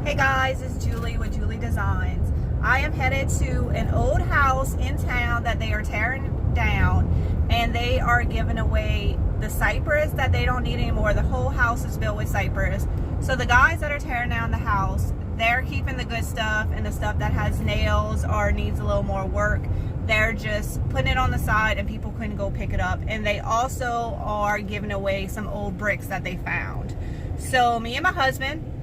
Hey guys, it's Julie with Julie Designs. I am headed to an old house in town that they are tearing down, and they are giving away the cypress that they don't need anymore. The whole house is built with cypress. So the guys that are tearing down the house, they're keeping the good stuff, and the stuff that has nails or needs a little more work, they're just putting it on the side and people can go pick it up. And they also are giving away some old bricks that they found. So me and my husband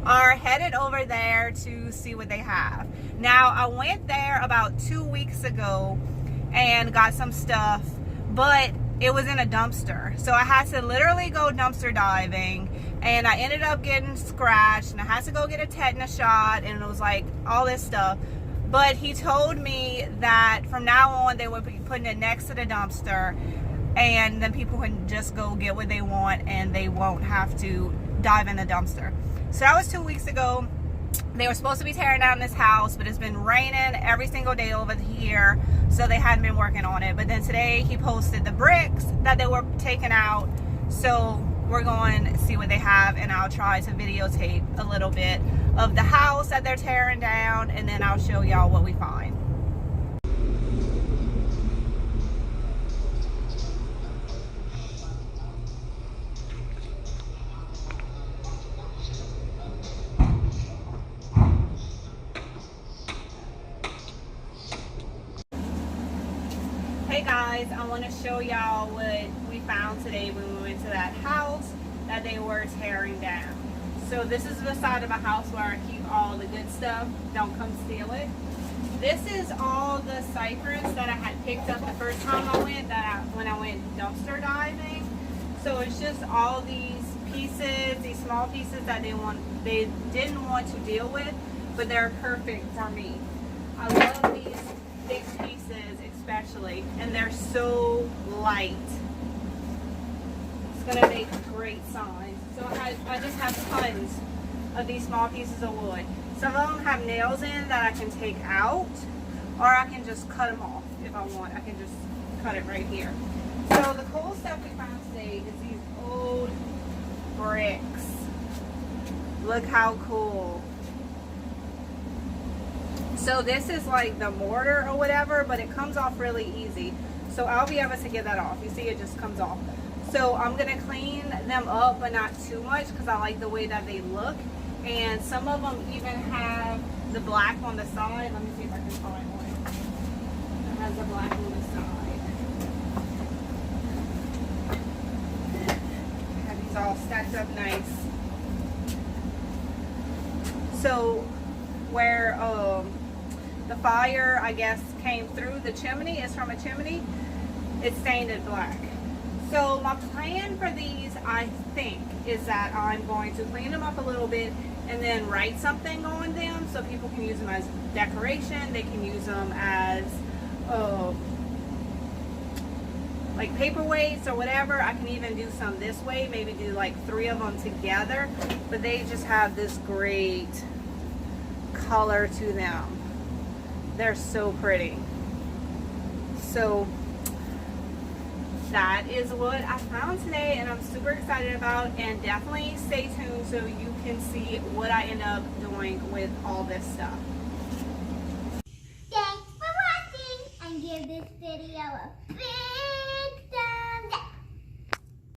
are headed over there to see what they have. Now, I went there about 2 weeks ago and got some stuff, but it was in a dumpster. So I had to literally go dumpster diving, and I ended up getting scratched, and I had to go get a tetanus shot, and it was like all this stuff. But he told me that from now on they would be putting it next to the dumpster, and then people can just go get what they want and they won't have to dive in the dumpster. So that was 2 weeks ago. They were supposed to be tearing down this house, but it's been raining every single day over here, so they hadn't been working on it. But then today he posted the bricks that they were taking out, so we're going to see what they have, and I'll try to videotape a little bit of the house that they're tearing down, and then I'll show y'all what we find. Hey guys, I want to show y'all what we found today when we went to that house that they were tearing down. So this is the side of my house where I keep all the good stuff. Don't come steal it. This is all the cypress that I had picked up the first time I went, when I went dumpster diving. So it's just all these pieces, these small pieces that they didn't want to deal with, but they're perfect for me. I love these big pieces especially, and they're so light. It's gonna make great signs. So I just have tons of these small pieces of wood. Some of them have nails in that I can take out, or I can just cut them off if I want. I can just cut it right here. So the cool stuff we found today is these old bricks. Look how cool. So this is like the mortar or whatever, but it comes off really easy. So I'll be able to get that off. You see, it just comes off. So I'm gonna clean them up, but not too much, because I like the way that they look. And some of them even have the black on the side. Let me see if I can find one. It has the black on the side. Have these all stacked up nice. So where the fire, I guess, came through the chimney, is from a chimney, it's stained it black. So my plan for these, I think, is that I'm going to clean them up a little bit and then write something on them so people can use them as decoration. They can use them as like paperweights or whatever. I can even do some this way, maybe do like 3 of them together, but they just have this great color to them. They're so pretty. So that is what I found today, and I'm super excited about, and definitely stay tuned so you can see what I end up doing with all this stuff.